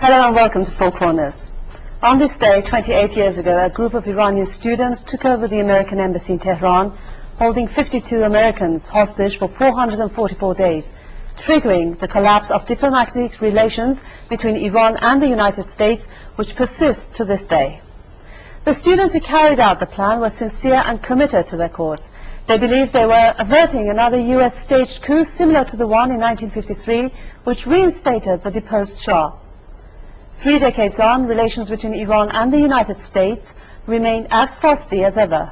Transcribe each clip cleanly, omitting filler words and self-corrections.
Hello and welcome to Four Corners. On this day, 28 years ago, a group of Iranian students took over the American embassy in Tehran, holding 52 Americans hostage for 444 days, triggering the collapse of diplomatic relations between Iran and the United States, which persists to this day. The students who carried out the plan were sincere and committed to their cause. They believed they were averting another U.S. staged coup similar to the one in 1953, which reinstated the deposed Shah. 3 decades on, relations between Iran and the United States remain as frosty as ever.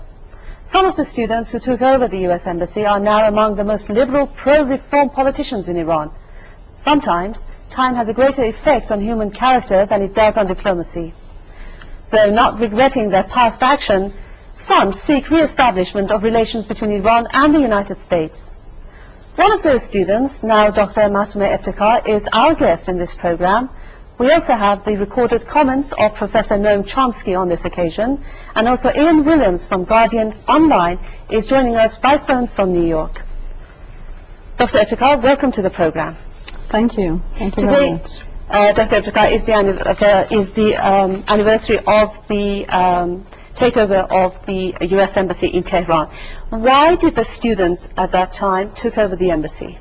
Some of the students who took over the U.S. embassy are now among the most liberal, pro-reform politicians in Iran. Sometimes, time has a greater effect on human character than it does on diplomacy. Though not regretting their past action, some seek re-establishment of relations between Iran and the United States. One of those students, now Dr. Masoumeh Eftekhar, is our guest in this program. We also have the recorded comments of Professor Noam Chomsky on this occasion, and also Ian Williams from Guardian Online is joining us by phone from New York. Dr. Eftekhar, welcome to the program. Thank you. Thank you very much. Dr. Eftekhar, is the anniversary of the takeover of the U.S. Embassy in Tehran. Why did the students at that time took over the embassy?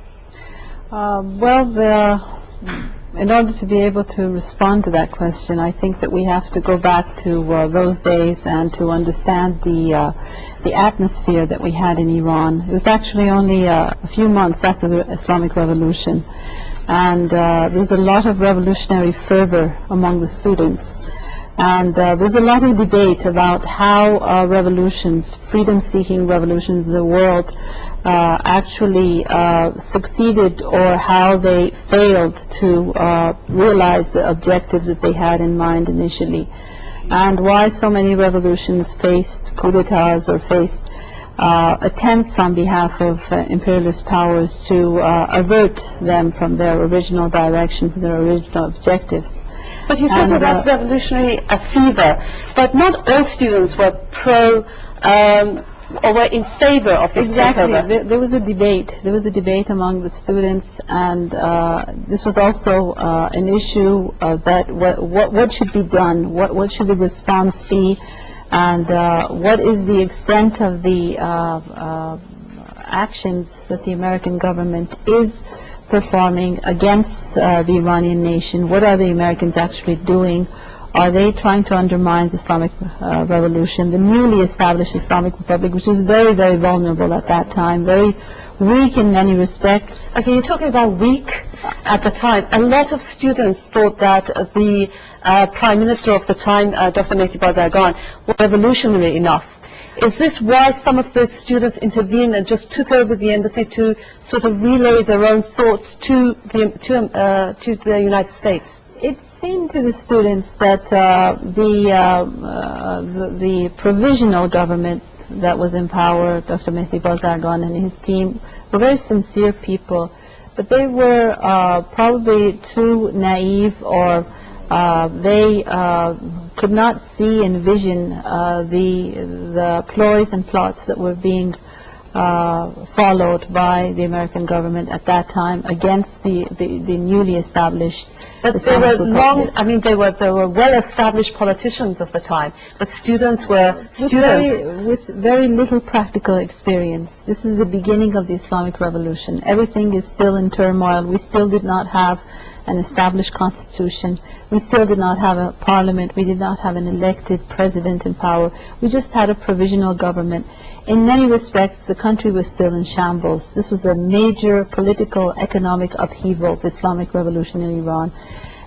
In order to be able to respond to that question, I think that we have to go back to those days and to understand the atmosphere that we had in Iran. It was actually only a few months after the Islamic Revolution, and there was a lot of revolutionary fervor among the students. And there's a lot of debate about how revolutions, freedom-seeking revolutions in the world, actually succeeded, or how they failed to realize the objectives that they had in mind initially, and why so many revolutions faced coups d'etats or faced attempts on behalf of imperialist powers to avert them from their original direction, from their original objectives. But you talk about revolutionary fever, but not all students were or were in favor of this takeover. There was a debate. There was a debate among the students, and this was also an issue that what should be done, what should the response be, and what is the extent of the actions that the American government is performing against the Iranian nation. What are the Americans actually doing? Are they trying to undermine the Islamic Revolution, the newly established Islamic Republic, which was very, very vulnerable at that time, very weak in many respects? Okay, you're talking about weak at the time. A lot of students thought that the Prime Minister of the time, Dr. Mehdi Bazargan, was revolutionary enough. Is this why some of the students intervened and just took over the embassy to sort of relay their own thoughts to the United States? It seemed to the students that the provisional government that was in power, Dr. Mehdi Bazargan and his team, were very sincere people, but they were probably too naive, or they could not see and envision the ploys and plots that were being followed by the American government at that time against the newly established. But there was they were well-established politicians of the time, but students were students with very little practical experience. This is the beginning of the Islamic Revolution. Everything is still in turmoil. We still did not have an established constitution. We still did not have a parliament. We did not have an elected president in power. We just had a provisional government. In many respects, the country was still in shambles. This was a major political, economic upheaval, the Islamic Revolution in Iran.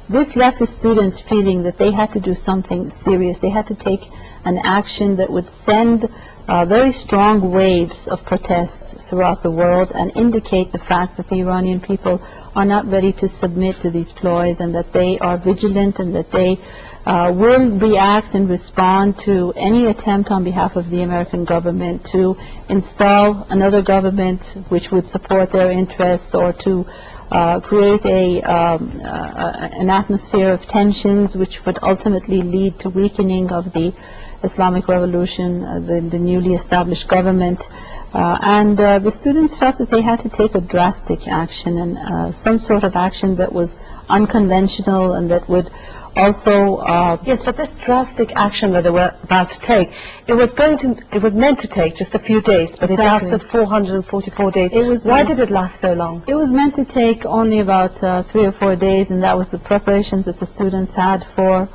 This left the students feeling that they had to do something serious. They had to take an action that would send very strong waves of protests throughout the world and indicate the fact that the Iranian people are not ready to submit to these ploys, and that they are vigilant, and that they will react and respond to any attempt on behalf of the American government to install another government which would support their interests, or to create an atmosphere of tensions which would ultimately lead to weakening of the Islamic Revolution, the newly established government, and the students felt that they had to take a drastic action and some sort of action that was unconventional and that would also Yes, but this drastic action that they were about to take, it was meant to take just a few days, but Exactly. it lasted 444 days. Why did it last so long? It was meant to take only about 3 or 4 days, and that was the preparations that the students had for.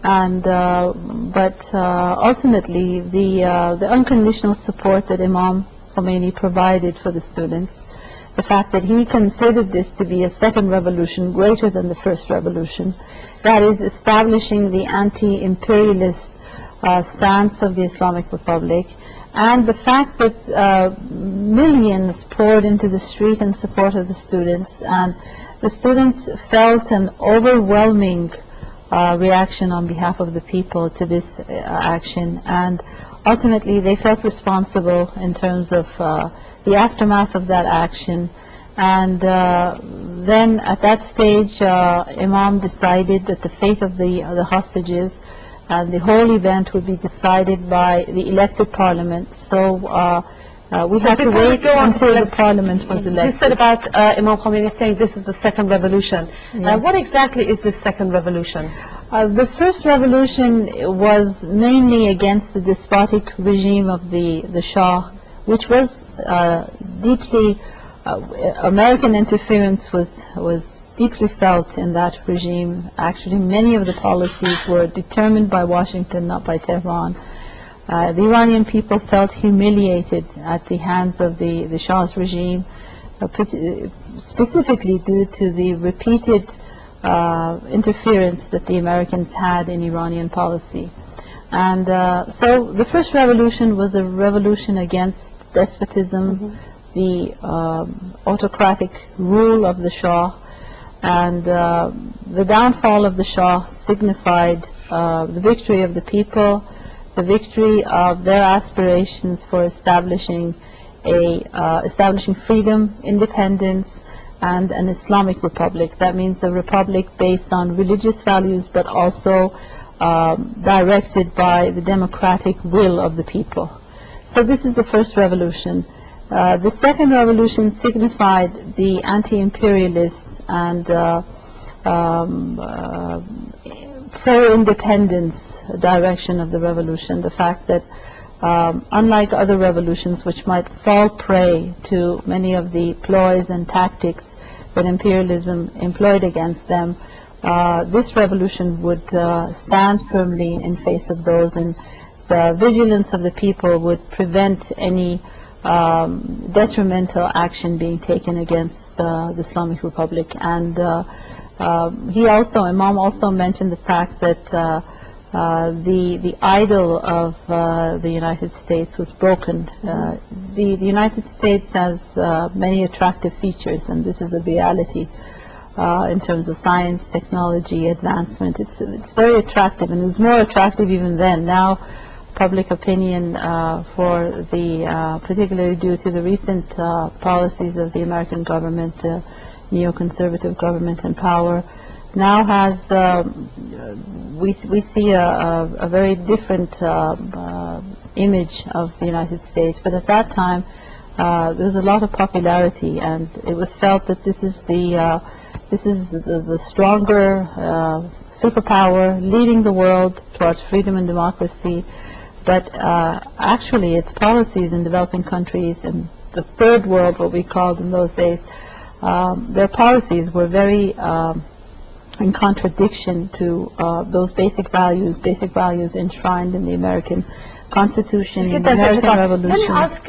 And but ultimately, the unconditional support that Imam Khomeini provided for the students, the fact that he considered this to be a second revolution greater than the first revolution, that is establishing the anti-imperialist stance of the Islamic Republic, and the fact that millions poured into the street in support of the students, and the students felt an overwhelming reaction on behalf of the people to this action, and ultimately they felt responsible in terms of the aftermath of that action. And then at that stage, Imam decided that the fate of the hostages and the whole event would be decided by the elected parliament. So we had to wait until the parliament was elected. You said about Imam Khomeini saying this is the second revolution. Yes. What exactly is this second revolution? The first revolution was mainly against the despotic regime of the Shah, which was deeply, American interference was deeply felt in that regime. Actually, many of the policies were determined by Washington, not by Tehran. The Iranian people felt humiliated at the hands of the Shah's regime, specifically due to the repeated interference that the Americans had in Iranian policy. And so the first revolution was a revolution against despotism, the autocratic rule of the Shah, and the downfall of the Shah signified the victory of the people, the victory of their aspirations for establishing freedom, independence, and an Islamic republic. That means a republic based on religious values, but also directed by the democratic will of the people. So this is the first revolution. The second revolution signified the anti-imperialist and pro-independence direction of the revolution. The fact that unlike other revolutions which might fall prey to many of the ploys and tactics that imperialism employed against them, this revolution would stand firmly in face of those, and the vigilance of the people would prevent any detrimental action being taken against the Islamic Republic. And Imam also mentioned the fact that the idol of the United States was broken. The United States has many attractive features, and this is a reality in terms of science, technology, advancement. It's very attractive, and it was more attractive even then. Now, public opinion particularly due to the recent policies of the American government, the neoconservative government in power, now has, we see a very different image of the United States. But at that time, there was a lot of popularity, and it was felt that this is the stronger superpower leading the world towards freedom and democracy. But actually, its policies in developing countries and the third world, what we called in those days, their policies were very in contradiction to those basic values enshrined in the American Constitution, in the American Revolution. Let me ask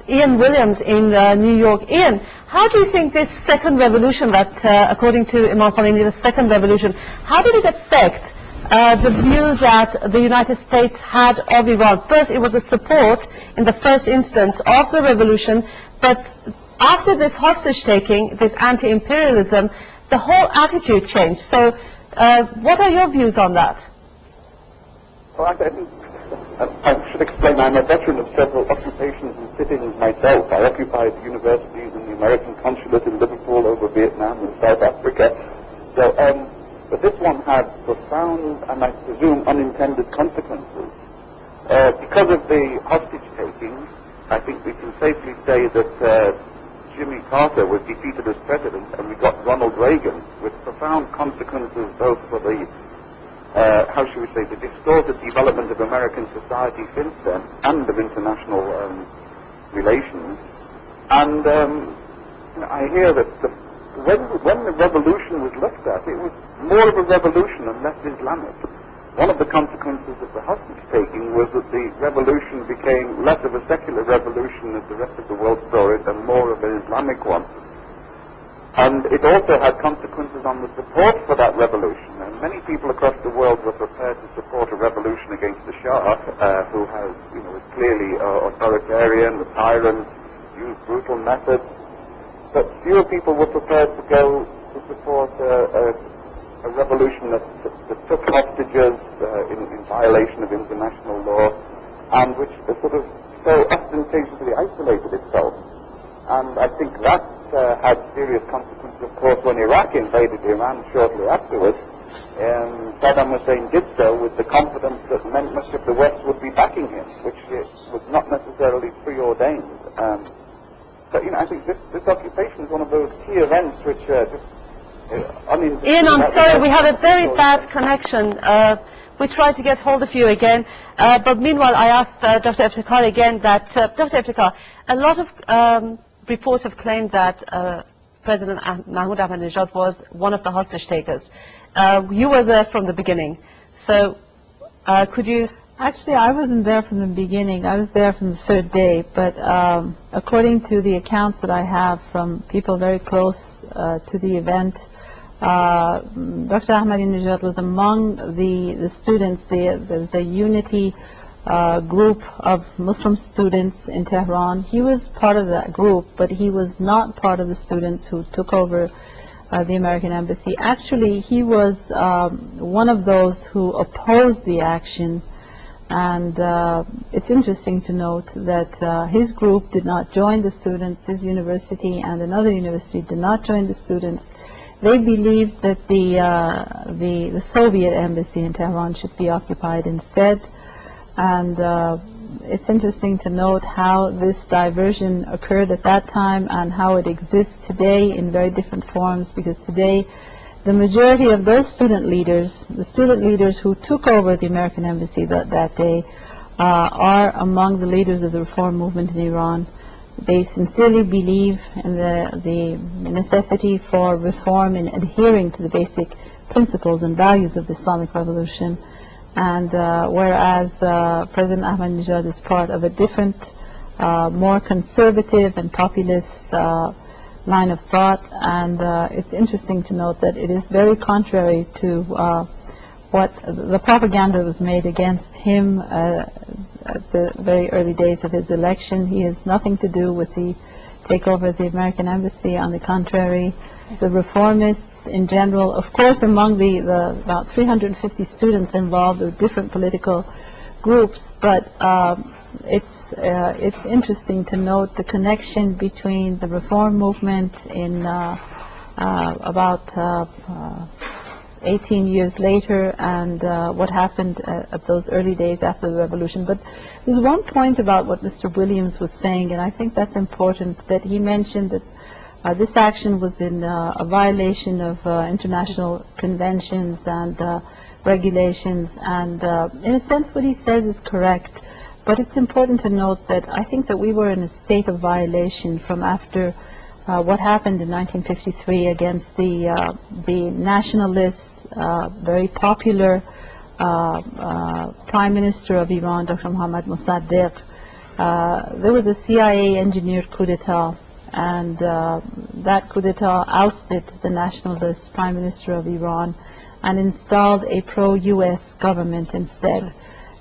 Ian Williams in New York. Ian, how do you think this second revolution that, according to Imam Khomeini, the second revolution, how did it affect the view that the United States had of Iran? First, it was a support in the first instance of the revolution, but after this hostage-taking, this anti-imperialism, the whole attitude changed. So what are your views on that? Well, I think I should explain I'm a veteran of several occupations and sittings myself. I occupied universities in the American consulate in Liverpool, over Vietnam and South Africa. So, but this one had profound and I presume unintended consequences. Because of the hostage-taking, I think we can safely say that Jimmy Carter was defeated as president, and we got Ronald Reagan, with profound consequences both for the, how should we say, the distorted development of American society since then, and of international relations. And I hear that when the revolution was looked at, it was more of a revolution and less Islamic. One of the consequences of the hostage-taking was that the revolution became less of a secular revolution as the rest of the world saw it, and more of an Islamic one. And it also had consequences on the support for that revolution. And many people across the world were prepared to support a revolution against the Shah, who has, is clearly authoritarian, a tyrant, used brutal methods. But fewer people were prepared to go to support a revolution that took hostages in violation of international law, and which sort of so ostentatiously isolated itself. And I think that had serious consequences, of course, when Iraq invaded Iran shortly afterwards. Saddam Hussein did so with the confidence that meant much of the West would be backing him, which was not necessarily preordained. But I think this occupation is one of those key events which just Ian, I'm sorry, we have a very bad connection. We tried to get hold of you again, but meanwhile I asked Dr. Eftekhar again that, Dr. Eftekhar, a lot of reports have claimed that President Mahmoud Ahmadinejad was one of the hostage takers. You were there from the beginning, so could you... Actually, I wasn't there from the beginning. I was there from the third day, but according to the accounts that I have from people very close to the event, Dr. Ahmadinejad was among the students. There was a unity group of Muslim students in Tehran. He was part of that group, but he was not part of the students who took over the American embassy. Actually, he was one of those who opposed the action. And it's interesting to note that his group did not join the students, his university and another university did not join the students. They believed that the Soviet embassy in Tehran should be occupied instead. And it's interesting to note how this diversion occurred at that time and how it exists today in very different forms, because today the majority of those student leaders, the student leaders who took over the American embassy that day, are among the leaders of the reform movement in Iran. They sincerely believe in the necessity for reform and adhering to the basic principles and values of the Islamic Revolution. And whereas President Ahmadinejad is part of a different, more conservative and populist line of thought, and it's interesting to note that it is very contrary to what the propaganda that was made against him at the very early days of his election. He has nothing to do with the takeover of the American embassy. On the contrary, the reformists in general, of course, among the about 350 students involved with different political groups, but it's interesting to note the connection between the reform movement in about 18 years later and what happened at those early days after the revolution. But there's one point about what Mr. Williams was saying, and I think that's important, that he mentioned that this action was in a violation of international conventions and regulations, and in a sense what he says is correct. But it's important to note that I think that we were in a state of violation from after what happened in 1953 against the nationalist, very popular Prime Minister of Iran, Dr. Mohammad Mossadegh. There was a CIA engineered coup d'etat, and that coup d'etat ousted the nationalist Prime Minister of Iran and installed a pro-US government instead.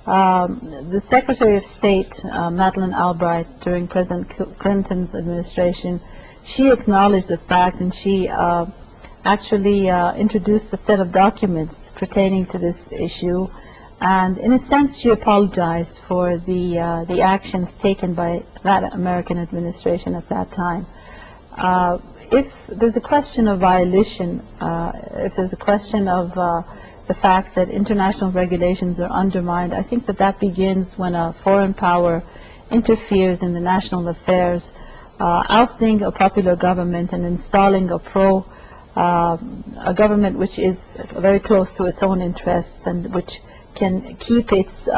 The Secretary of State, Madeleine Albright, during President Clinton's administration, she acknowledged the fact, and she actually introduced a set of documents pertaining to this issue, and in a sense she apologized for the actions taken by that American administration at that time. If there's a question of violation, if there's a question of the fact that international regulations are undermined. I think that that begins when a foreign power interferes in the national affairs, ousting a popular government and installing a government which is very close to its own interests and which can keep its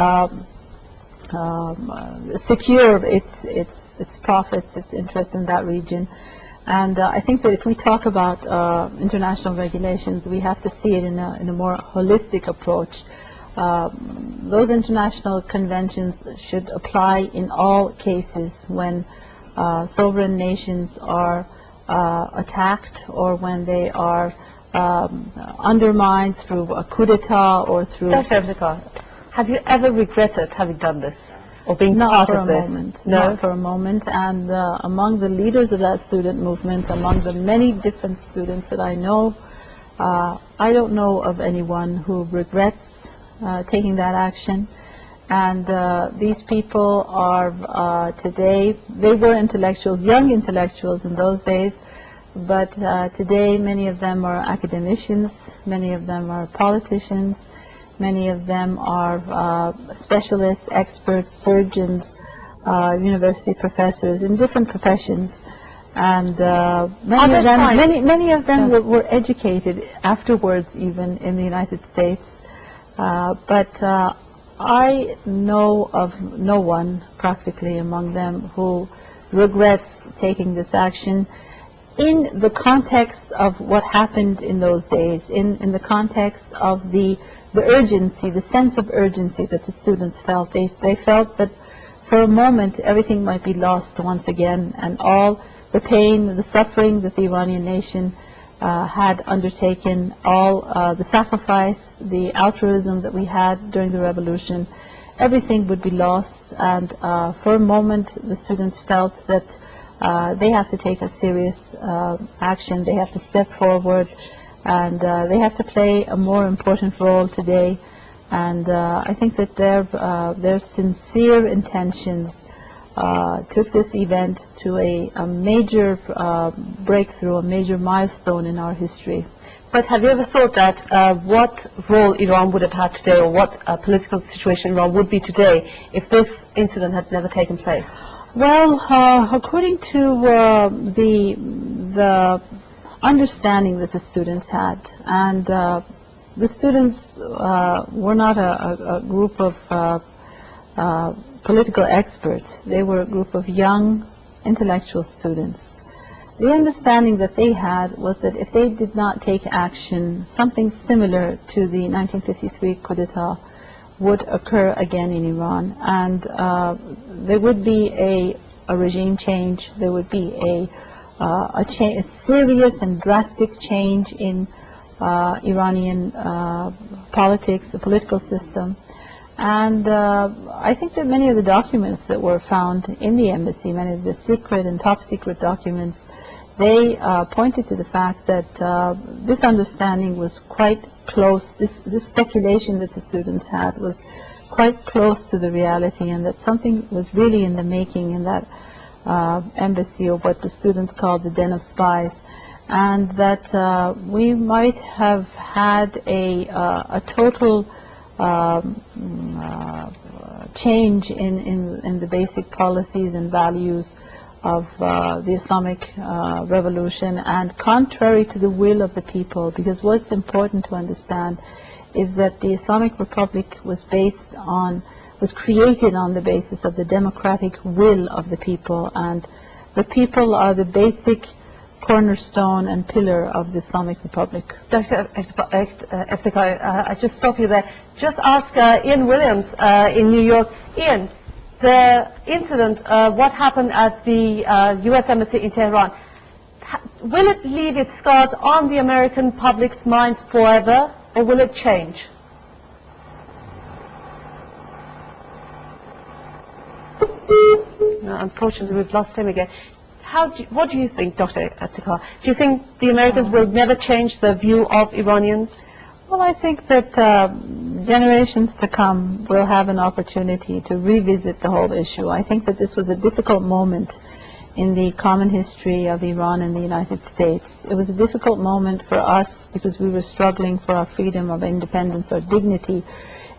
secure its profits, its interests in that region. And I think that if we talk about international regulations, we have to see it in a more holistic approach. Those international conventions should apply in all cases when sovereign nations are attacked or when they are undermined through a coup d'etat or through... Dr. Iftikhar, have you ever regretted having done this or being Not part for of a this? moment. No? Not for a moment. And among the leaders of that student movement, among the many different students that I know, I don't know of anyone who regrets taking that action. And these people are today, they were intellectuals, young intellectuals in those days, but today many of them are academicians, many of them are politicians, many of them are specialists, experts, surgeons, university professors in different professions. And many of them were educated afterwards, even in the United States. But I know of no one practically among them who regrets taking this action in the context of what happened in those days, in the context of the urgency, the sense of urgency that the students felt. They felt that for a moment everything might be lost once again, and all the pain, the suffering that the Iranian nation had undertaken, all the sacrifice, the altruism that we had during the revolution, everything would be lost. And for a moment the students felt that they have to take a serious action, they have to step forward, and they have to play a more important role today. And I think that their sincere intentions took this event to a major breakthrough, a major milestone in our history. But have you ever thought that what role Iran would have had today, or what political situation Iran would be today, if this incident had never taken place? Well, according to the understanding that the students had, and the students were not a group of political experts. They were a group of young intellectual students. The understanding that they had was that if they did not take action, something similar to the 1953 coup d'etat would occur again in Iran, and there would be a regime change. There would be a serious and drastic change in Iranian politics, the political system. And I think that many of the documents that were found in the embassy, many of the secret and top secret documents, they pointed to the fact that this understanding was quite close, this speculation that the students had was quite close to the reality, and that something was really in the making in that embassy, or what the students called the den of spies, and that we might have had a total change in the basic policies and values of the Islamic revolution, and contrary to the will of the people. Because what's important to understand is that the Islamic Republic was created on the basis of the democratic will of the people, and the people are the basic cornerstone and pillar of the Islamic Republic. Dr. Iftikhar, I just stop you there. Just ask Ian Williams in New York. Ian, the incident, what happened at the U.S. Embassy in Tehran, will it leave its scars on the American public's minds forever, or will it change? No, unfortunately, we've lost him again. What do you think, Dr. Iftikhar? Do you think the Americans will never change their view of Iranians? Well, I think that generations to come will have an opportunity to revisit the whole issue. I think that this was a difficult moment in the common history of Iran and the United States. It was a difficult moment for us because we were struggling for our freedom, of independence, or dignity.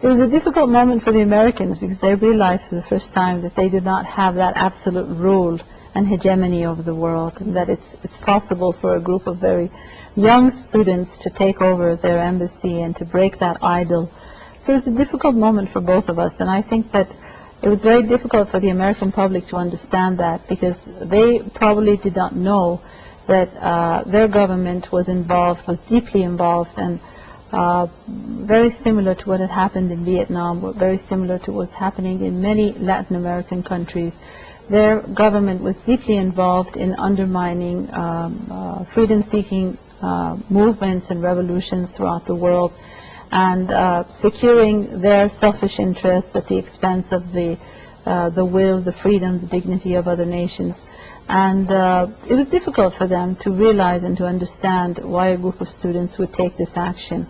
It was a difficult moment for the Americans because they realized for the first time that they did not have that absolute rule and hegemony over the world, and that it's possible for a group of very young students to take over their embassy and to break that idol. So it was a difficult moment for both of us, and I think that it was very difficult for the American public to understand that, because they probably did not know that their government was involved, was deeply involved, and very similar to what had happened in Vietnam, very similar to what's happening in many Latin American countries. Their government was deeply involved in undermining freedom-seeking movements and revolutions throughout the world, and securing their selfish interests at the expense of the will, the freedom, the dignity of other nations. And it was difficult for them to realize and to understand why a group of students would take this action.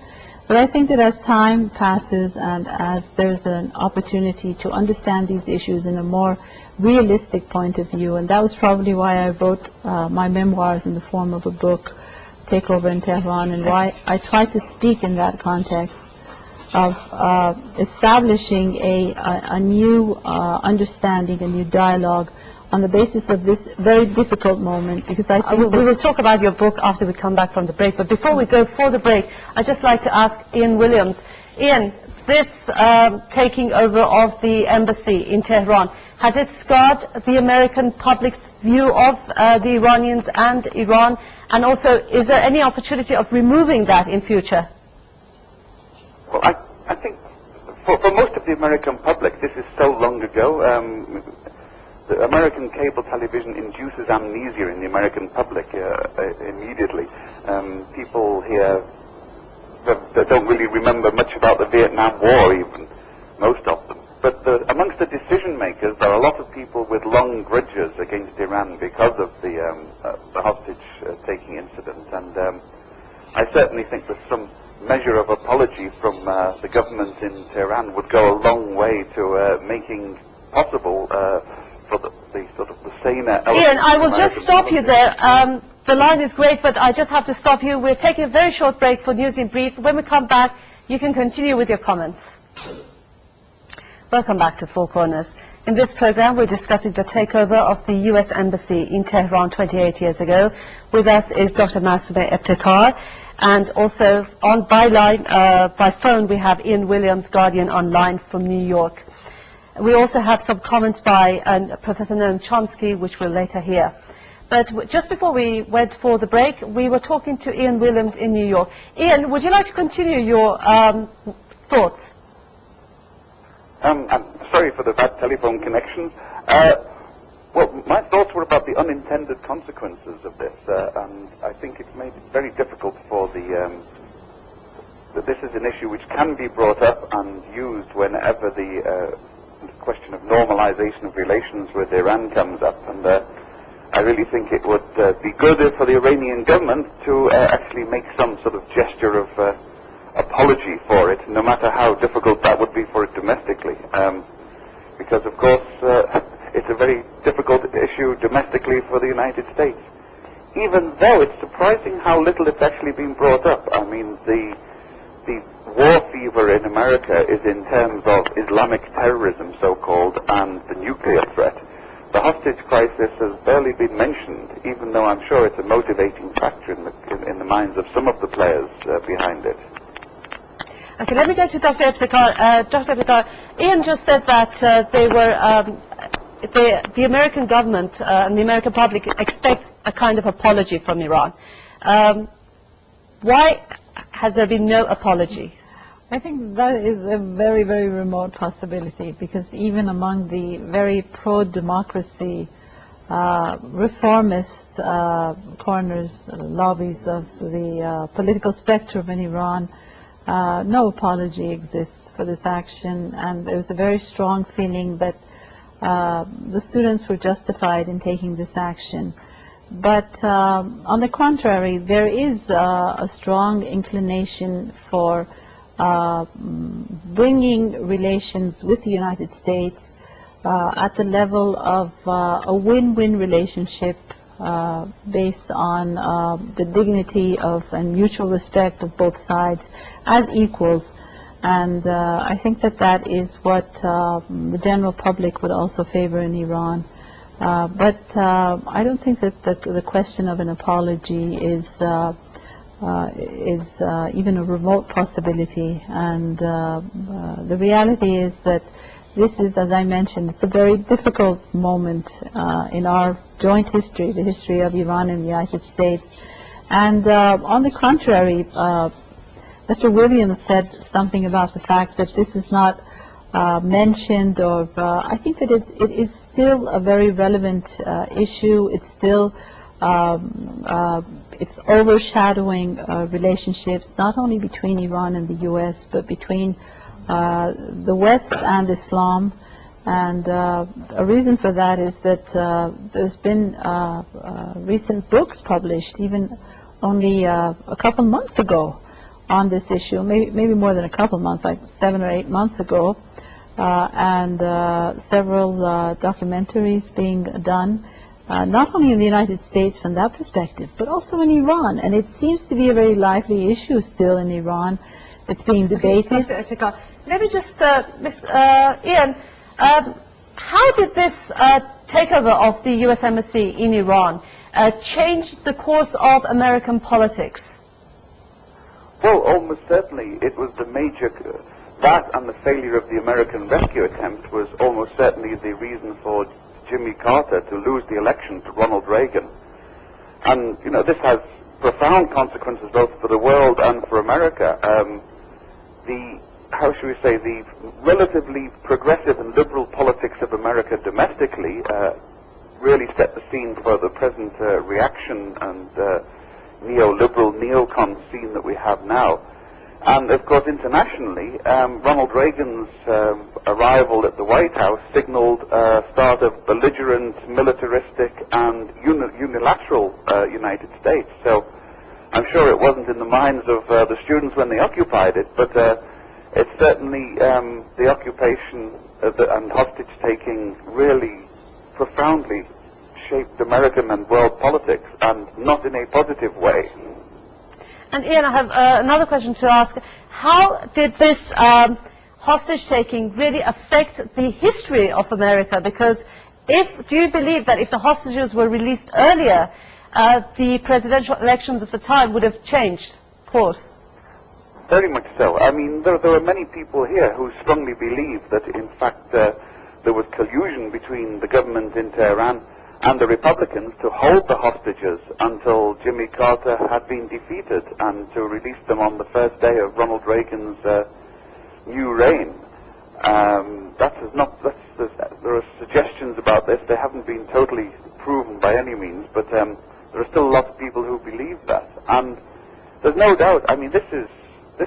But I think that as time passes and as there's an opportunity to understand these issues in a more realistic point of view, and that was probably why I wrote my memoirs in the form of a book, Takeover in Tehran, and why I tried to speak in that context of establishing a new understanding, a new dialogue on the basis of this very difficult moment, because I think we will talk about your book after we come back from the break. But before we go for the break, I'd just like to ask Ian Williams. Ian, this taking over of the embassy in Tehran, has it scarred the American public's view of the Iranians and Iran? And also, is there any opportunity of removing that in future? Well, I think for most of the American public, this is so long ago. The American cable television induces amnesia in the American public immediately. People here that don't really remember much about the Vietnam War, even, most of them. But amongst the decision makers, there are a lot of people with long grudges against Iran because of the hostage-taking incident. And I certainly think that some measure of apology from the government in Tehran would go a long way to making possible for the sort of the saner element. Ian, I will just stop you there. The line is great, but I just have to stop you. We're taking a very short break for News in Brief. When we come back, you can continue with your comments. Welcome back to Four Corners. In this program, we're discussing the takeover of the U.S. Embassy in Tehran 28 years ago. With us is Dr. Masumeh Ebtekar, and also by phone, we have Ian Williams, Guardian Online from New York. We also have some comments by Professor Noam Chomsky, which we'll later hear. But just before we went for the break, we were talking to Ian Williams in New York. Ian, would you like to continue your thoughts? I'm sorry for the bad telephone connection. Well, my thoughts were about the unintended consequences of this, and I think it's made it very difficult for that this is an issue which can be brought up and used whenever the question of normalization of relations with Iran comes up. And I really think it would be good for the Iranian government to actually make some sort of gesture of apology for it, no matter how difficult that would be for it domestically. Because, of course, it's a very difficult issue domestically for the United States. Even though it's surprising how little it's actually been brought up. I mean, the war fever in America is in terms of Islamic terrorism, so-called, and the nuclear threat. The hostage crisis has barely been mentioned, even though I'm sure it's a motivating factor in the minds of some of the players behind it. Okay, let me go to Dr. Ebtekar. Dr. Ebtekar, Ian just said that the American government and the American public expect a kind of apology from Iran. Why has there been no apologies? I think that is a very, very remote possibility, because even among the very pro-democracy, reformist corners, lobbies of the political spectrum in Iran, no apology exists for this action, and there's a very strong feeling that the students were justified in taking this action. But on the contrary, there is a strong inclination for bringing relations with the United States at the level of a win-win relationship based on the dignity of and mutual respect of both sides as equals. And I think that that is what the general public would also favor in Iran. But I don't think that the question of an apology is even a remote possibility. And the reality is that this is, as I mentioned, it's a very difficult moment in our joint history, the history of Iran and the United States. And on the contrary, Mr. Williams said something about the fact that this is not mentioned, or I think that it is still a very relevant issue. It's still it's overshadowing relationships not only between Iran and the U.S. but between the West and Islam. And a reason for that is that there's been recent books published, even only a couple months ago, on this issue, maybe more than a couple months, like 7 or 8 months ago, and several documentaries being done, not only in the United States from that perspective, but also in Iran. And it seems to be a very lively issue still in Iran. It's being debated. Let me just, Ian, how did this takeover of the U.S. Embassy in Iran change the course of American politics? Well, almost certainly it was the major, that and the failure of the American rescue attempt was almost certainly the reason for Jimmy Carter to lose the election to Ronald Reagan. And, you know, this has profound consequences both for the world and for America. How should we say, the relatively progressive and liberal politics of America domestically really set the scene for the present reaction and neoliberal, neocon scene that we have now. And of course internationally, Ronald Reagan's arrival at the White House signaled a start of belligerent, militaristic and unilateral United States. So I'm sure it wasn't in the minds of the students when they occupied it, but it's certainly the occupation and hostage-taking really profoundly shaped American and world politics, and not in a positive way. And Ian, I have another question to ask. How did this hostage-taking really affect the history of America? Because do you believe that if the hostages were released earlier, the presidential elections of the time would have changed course? Very much so. I mean, there are many people here who strongly believe that, in fact, there was collusion between the government in Tehran and the Republicans to hold the hostages until Jimmy Carter had been defeated, and to release them on the first day of Ronald Reagan's new reign. There are suggestions about this. They haven't been totally proven by any means, but there are still lots of people who believe that. And there's no doubt, I mean, this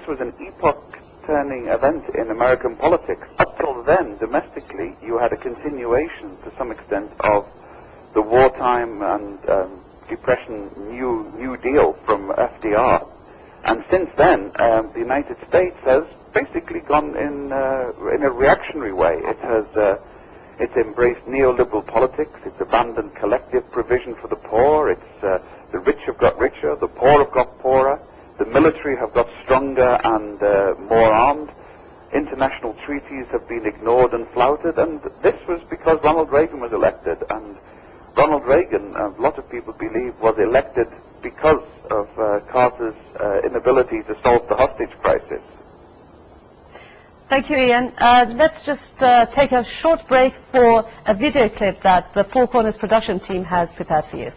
was an epoch-turning event in American politics. Up till then, domestically, you had a continuation, to some extent, of the wartime and Depression New Deal from FDR. And since then, the United States has basically gone in a reactionary way. It's embraced neoliberal politics. It's abandoned collective provision for the poor. It's the rich have got richer, the poor have got poorer. The military have got stronger and more armed. International treaties have been ignored and flouted, and this was because Ronald Reagan was elected. And Ronald Reagan, a lot of people believe, was elected because of Carter's inability to solve the hostage crisis. Thank you, Ian. Let's just take a short break for a video clip that the Four Corners production team has prepared for you.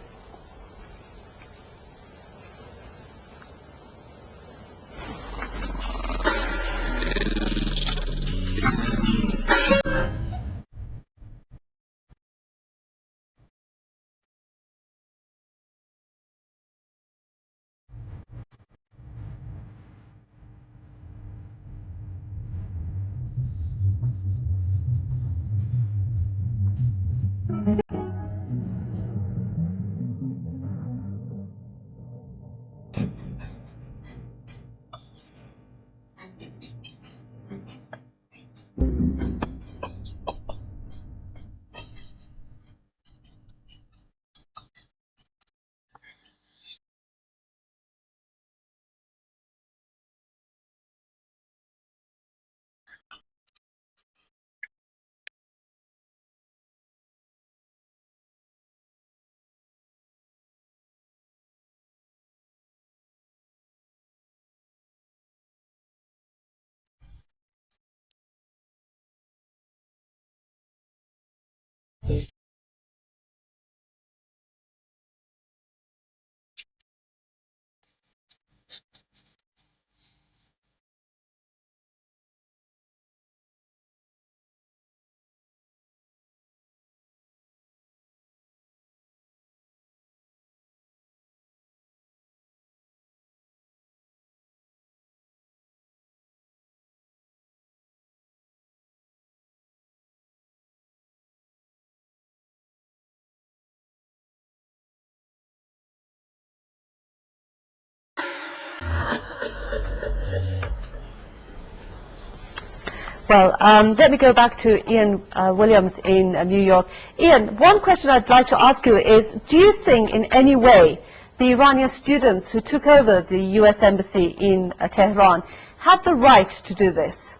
Well, let me go back to Ian Williams in New York. Ian, one question I'd like to ask you is, do you think in any way the Iranian students who took over the U.S. Embassy in Tehran had the right to do this?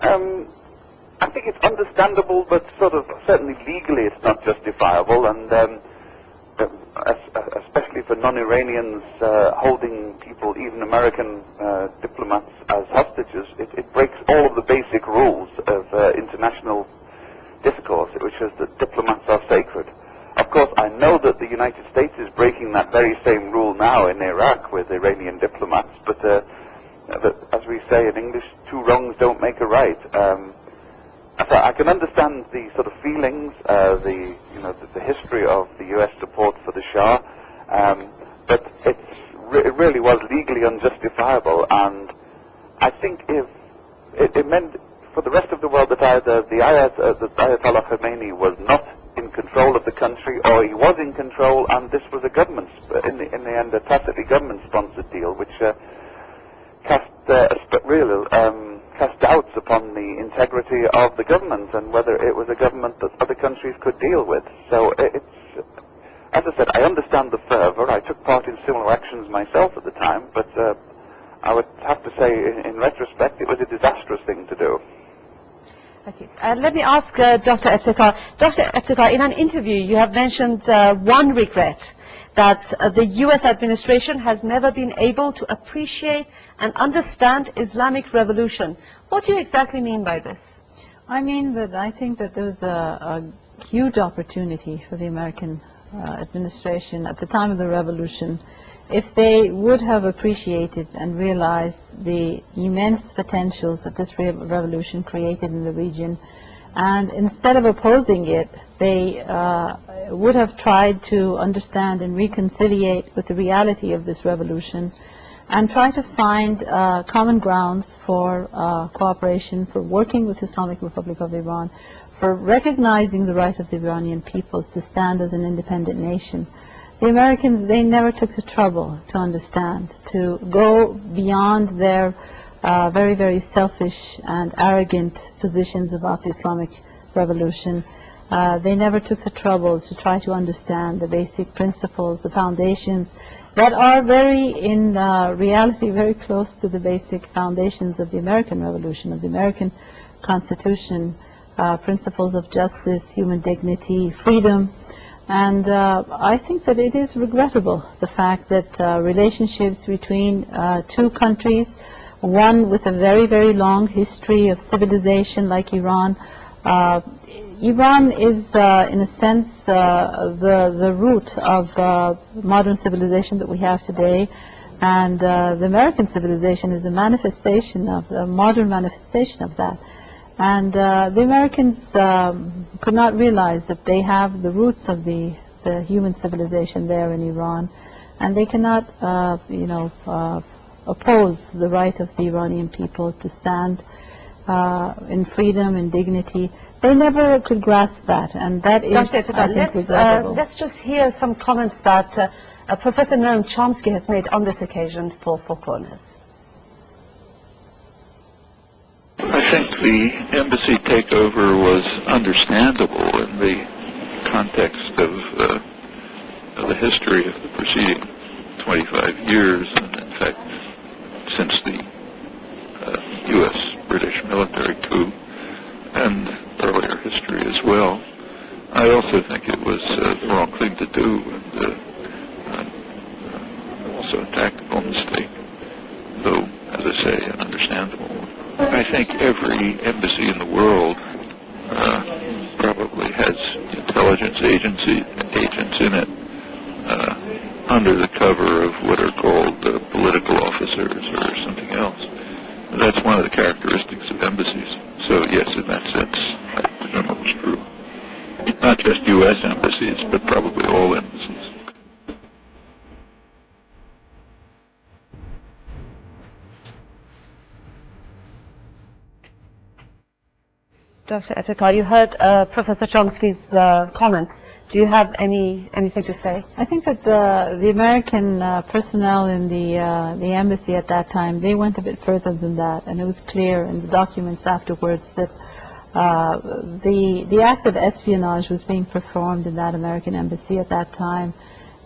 I think it's understandable, but sort of certainly legally it's not justifiable, and especially for non-Iranians holding people, even American diplomats, as hostages, it breaks all of the basic rules of international discourse, which is that diplomats are sacred. Of course, I know that the United States is breaking that very same rule now in Iraq with Iranian diplomats, but as we say in English, two wrongs don't make a right. So I can understand the sort of feelings, the history of the U.S. support for the Shah, but it really was legally unjustifiable, and I think if it meant for the rest of the world that either the Ayatollah Khomeini was not in control of the country, or he was in control, and this was a government, in the end, a tacitly government-sponsored deal, which cast doubts upon the integrity of the government and whether it was a government that other countries could deal with. So it's, as I said, I understand the fervor. I took part in similar actions myself at the time, but I would have to say, in retrospect, it was a disastrous thing to do. Okay. Let me ask Dr. Eftekhar. Dr. Eftekhar, in an interview, you have mentioned one regret, that the U.S. administration has never been able to appreciate and understand Islamic revolution. What do you exactly mean by this? I mean that I think that there was a huge opportunity for the American administration at the time of the revolution, if they would have appreciated and realized the immense potentials that this revolution created in the region, and instead of opposing it, they would have tried to understand and reconciliate with the reality of this revolution, and try to find common grounds for cooperation, for working with the Islamic Republic of Iran, for recognizing the right of the Iranian peoples to stand as an independent nation. The Americans, they never took the trouble to understand, to go beyond their very, very selfish and arrogant positions about the Islamic revolution. They never took the trouble to try to understand the basic principles, the foundations that are in reality very close to the basic foundations of the American Revolution, of the American Constitution, principles of justice, human dignity, freedom. And I think that it is regrettable, the fact that relationships between two countries, one with a very, very long history of civilization like Iran. Iran is, in a sense, the root of modern civilization that we have today, and the American civilization is a manifestation of, a modern manifestation of that. And the Americans could not realize that they have the roots of the human civilization there in Iran, and they cannot, oppose the right of the Iranian people to stand in freedom and dignity. They never could grasp that, and that is, I think, regrettable. Let's just hear some comments that Professor Noam Chomsky has made on this occasion for Four Corners. I think the embassy takeover was understandable in the context of the history of the preceding 25 years, and in fact, since the U.S.-British military coup, and earlier history as well. I also think it was the wrong thing to do, and also a tactical mistake, though, as I say, an understandable one. I think every embassy in the world probably has intelligence agents in it under the cover of what are called political officers or something else. That's one of the characteristics of embassies. So yes, in that sense, I presume it was true. Not just U.S. embassies, but probably all embassies. Dr. Eftekar, you heard Professor Chomsky's comments. Do you have anything to say? I think that the American personnel in the embassy at that time, they went a bit further than that, and it was clear in the documents afterwards that the act of espionage was being performed in that American embassy at that time.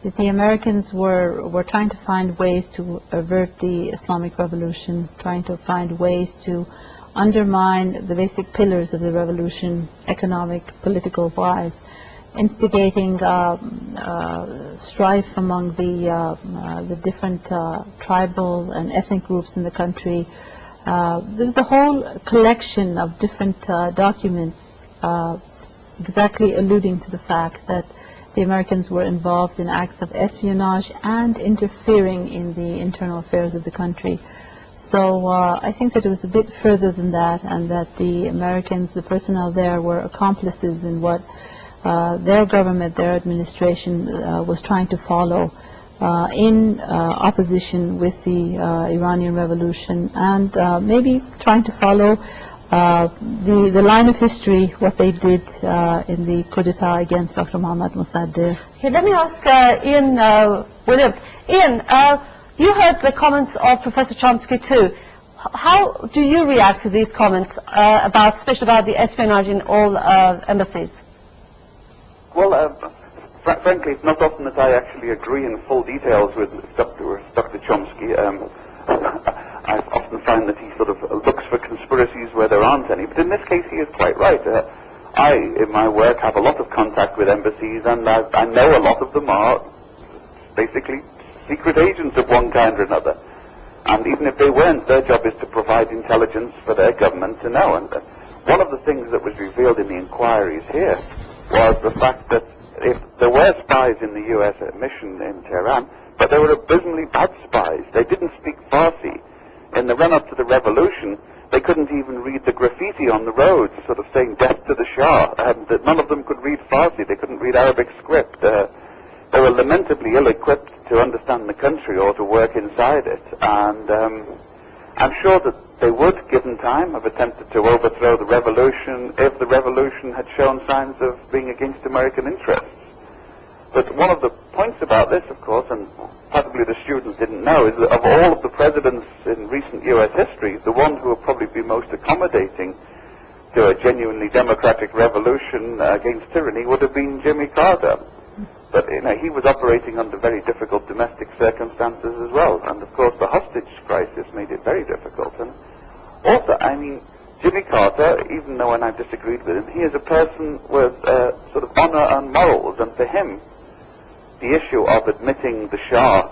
That the Americans were trying to find ways to avert the Islamic Revolution, trying to find ways to undermine the basic pillars of the revolution, economic, political wise, instigating strife among the different tribal and ethnic groups in the country. There was a whole collection of different documents exactly alluding to the fact that the Americans were involved in acts of espionage and interfering in the internal affairs of the country. So I think that it was a bit further than that, and that the Americans, the personnel there, were accomplices in what their government, their administration was trying to follow in opposition with the Iranian Revolution, and maybe trying to follow the line of history, what they did in the coup d'etat against Dr. Mohammad Mossadegh. Okay, let me ask Ian Williams. Ian, you heard the comments of Professor Chomsky too. How do you react to these comments especially about the espionage in all embassies? Well, frankly, it's not often that I actually agree in full details with Dr. Chomsky. I often find that he sort of looks for conspiracies where there aren't any, but in this case he is quite right. I, in my work, have a lot of contact with embassies, and I know a lot of them are basically secret agents of one kind or another. And even if they weren't, their job is to provide intelligence for their government to know. And one of the things that was revealed in the inquiries here was the fact that if there were spies in the U.S. mission in Tehran, but they were abysmally bad spies. They didn't speak Farsi. In the run-up to the revolution, they couldn't even read the graffiti on the roads, sort of saying death to the Shah. And none of them could read Farsi. They couldn't read Arabic script. They were lamentably ill-equipped to understand the country or to work inside it. And I'm sure that they would, given time, have attempted to overthrow the revolution if the revolution had shown signs of being against American interests. But one of the points about this, of course, and probably the students didn't know, is that of all of the presidents in recent U.S. history, the one who would probably be most accommodating to a genuinely democratic revolution against tyranny would have been Jimmy Carter. But he was operating under very difficult domestic circumstances as well, and of course the hostage crisis made it very difficult. And also, Jimmy Carter, even though when I've disagreed with him, he is a person with sort of honor and morals, and for him, the issue of admitting the Shah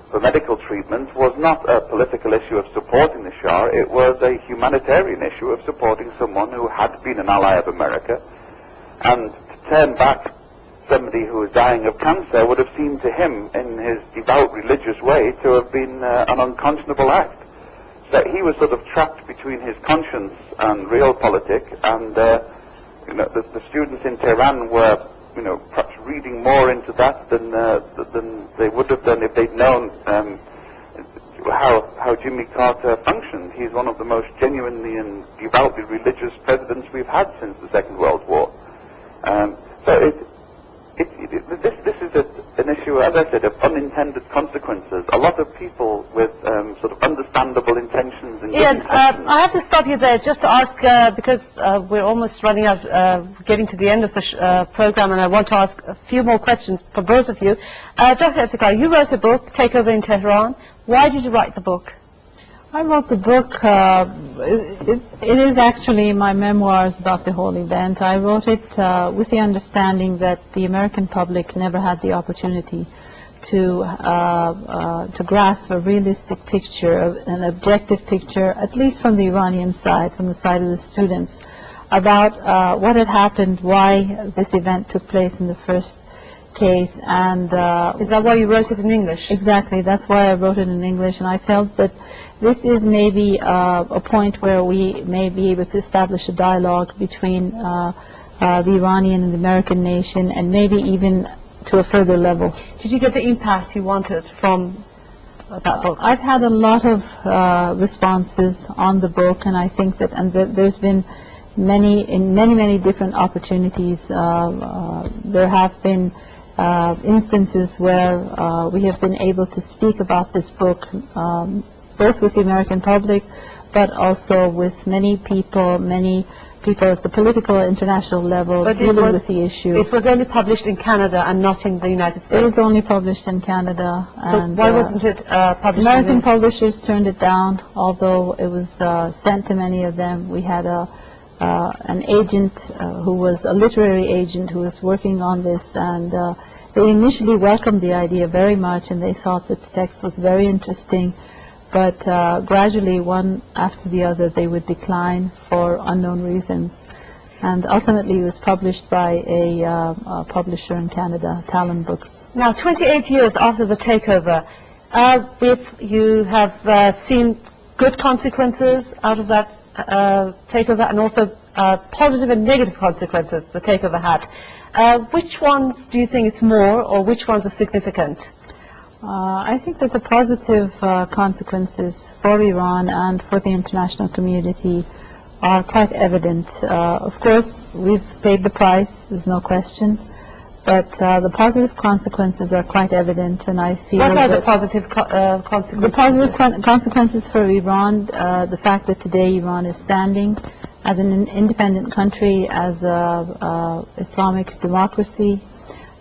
for medical treatment was not a political issue of supporting the Shah, it was a humanitarian issue of supporting someone who had been an ally of America, and to turn back somebody who was dying of cancer would have seemed to him, in his devout religious way, to have been an unconscionable act. So he was sort of trapped between his conscience and realpolitik, and the students in Tehran were, perhaps reading more into that than they would have done if they'd known how Jimmy Carter functioned. He's one of the most genuinely and devoutly religious presidents we've had since the Second World War. This is an issue, as I said, of unintended consequences. A lot of people with sort of understandable intentions and Ian, I have to stop you there just to ask, because we're almost running out, getting to the end of the program, and I want to ask a few more questions for both of you. Dr. Eftekar, you wrote a book, Takeover in Tehran. Why did you write the book? I wrote the book, it is actually my memoirs about the whole event. I wrote it with the understanding that the American public never had the opportunity to grasp a realistic picture, an objective picture, at least from the Iranian side, from the side of the students, about what had happened, why this event took place in the first case, and Is that why you wrote it in English? exactly, that's why I wrote it in English, and I felt that this is maybe a point where we may be able to establish a dialogue between the Iranian and the American nation, and maybe even to a further level. Did you get the impact you wanted from that book? I've had a lot of responses on the book, and I think that there's been many different opportunities. There have been instances where we have been able to speak about this book, both with the American public, but also with many people at the political international level But dealing with the issue. It was only published in Canada and not in the United States. It was only published in Canada. So and, why wasn't it published American in publishers turned it down, although it was sent to many of them. We had an agent who was a literary agent who was working on this, and they initially welcomed the idea very much, and they thought that the text was very interesting. But gradually, one after the other, they would decline for unknown reasons. And ultimately, it was published by a publisher in Canada, Talon Books. Now, 28 years after the takeover, you have seen good consequences out of that takeover, and also positive and negative consequences the takeover had. Which ones do you think is more, or which ones are significant? I think that the positive consequences for Iran and for the international community are quite evident. Of course, we've paid the price, there's no question, but the positive consequences are quite evident, and I feel What are the that positive consequences? the positive consequences for Iran, the fact that today Iran is standing as an independent country, as an Islamic democracy,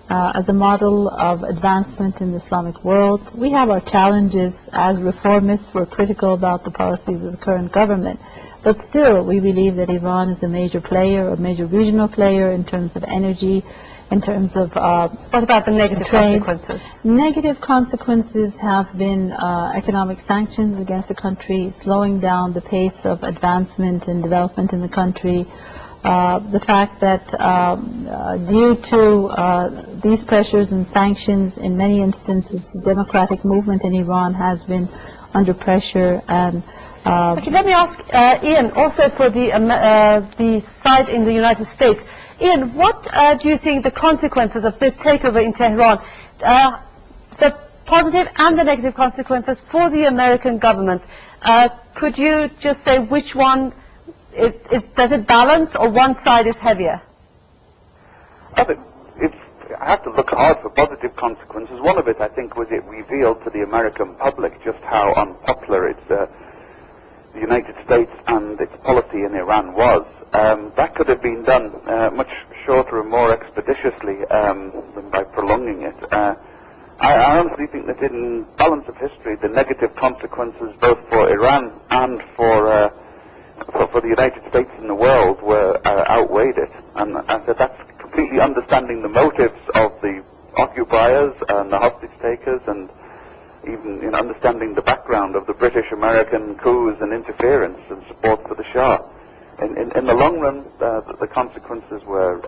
as a model of advancement in the Islamic world. We have our challenges as reformists. We're critical about the policies of the current government. But still, we believe that Iran is a major player, a major regional player in terms of energy, in terms of What about the negative trade. consequences? Negative consequences have been economic sanctions against the country, slowing down the pace of advancement and development in the country. The fact that due to these pressures and sanctions, in many instances, the democratic movement in Iran has been under pressure. And Okay, let me ask Ian, also for the side in the United States. Ian, what do you think the consequences of this takeover in Tehran, the positive and the negative consequences for the American government? Could you just say which one, does it balance, or one side is heavier? I think I have to look hard for positive consequences. One of it, I think, was it revealed to the American public just how unpopular the United States and its policy in Iran was. That could have been done much shorter and more expeditiously than by prolonging it. I honestly think that in balance of history, the negative consequences both for Iran and for the United States and the world were outweighed it. And I said that's completely understanding the motives of the occupiers and the hostage takers, and even understanding the background of the British-American coups and interference and support for the Shah. In the long run, the consequences were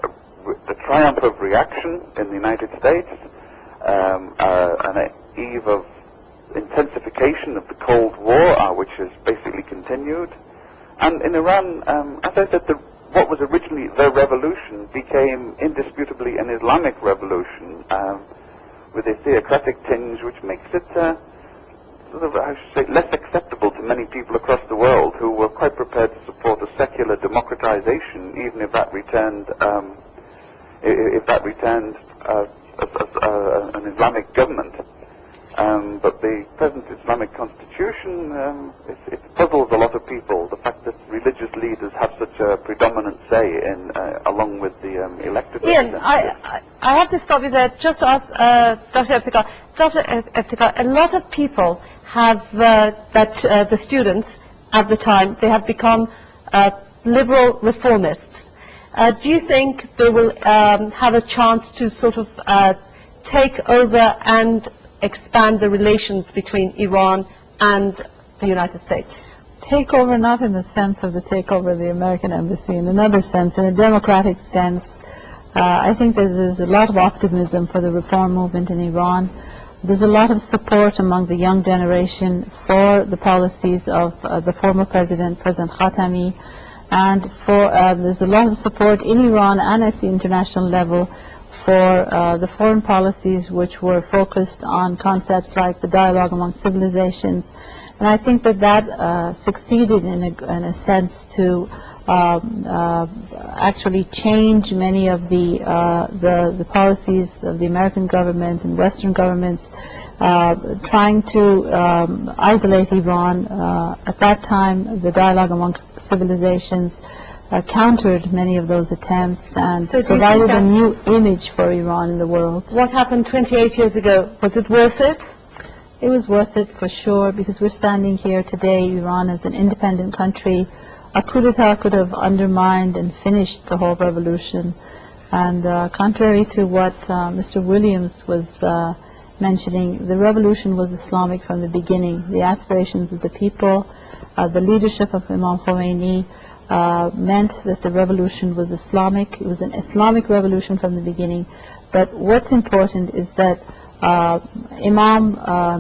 the triumph of reaction in the United States, an eve of intensification of the Cold War, which has basically continued. And in Iran, as I said, what was originally the revolution became indisputably an Islamic revolution, with a theocratic tinge which makes it I should say, less acceptable to many people across the world who were quite prepared to support a secular democratization, even if that returned an Islamic government. But the present Islamic constitution, it puzzles a lot of people, the fact that religious leaders have such a predominant say in, along with the elected Ian, representatives. I have to stop you there just to ask Dr. Eftekar. Dr. Eftekar, a lot of people have, the students at the time, they have become liberal reformists. Do you think they will have a chance to sort of take over and expand the relations between Iran and the United States? takeover, not in the sense of the takeover of the American embassy, in another sense, in a democratic sense. I think there's a lot of optimism for the reform movement in Iran. There's a lot of support among the young generation for the policies of the former President Khatami, and there's a lot of support in Iran and at the international level for the foreign policies which were focused on concepts like the dialogue among civilizations. And I think that succeeded in a sense to actually change many of the policies of the American government and Western governments trying to isolate Iran. At that time, the dialogue among civilizations countered many of those attempts and provided a new image for Iran in the world. What happened 28 years ago, was it worth it? It was worth it for sure, because we're standing here today, Iran as an independent country. A coup d'etat could have undermined and finished the whole revolution. And contrary to what Mr. Williams was mentioning, the revolution was Islamic from the beginning. The aspirations of the people, the leadership of Imam Khomeini meant that the revolution was Islamic. It was an Islamic revolution from the beginning. But what's important is that Imam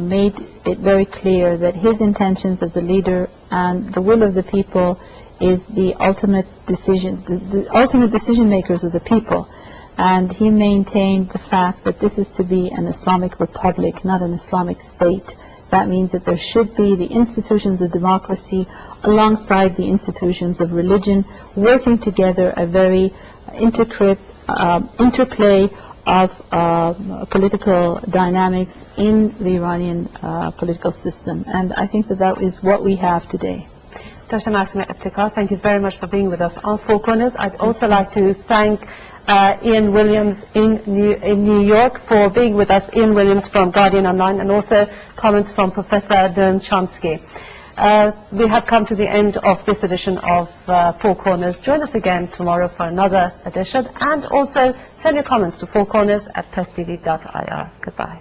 made it very clear that his intentions as a leader and the will of the people is the ultimate decision, the ultimate decision makers of the people. And he maintained the fact that this is to be an Islamic republic, not an Islamic state. That means that there should be the institutions of democracy alongside the institutions of religion, working together, a very intricate interplay of political dynamics in the Iranian political system. And I think that is what we have today. Dr. Masima Ibtikar, thank you very much for being with us on Four Corners. I'd also like to thank Ian Williams in New York for being with us, Ian Williams from Guardian Online, and also comments from Professor Noam Chomsky. We have come to the end of this edition of Four Corners. Join us again tomorrow for another edition, and also send your comments to fourcorners@presstv.ir. Goodbye.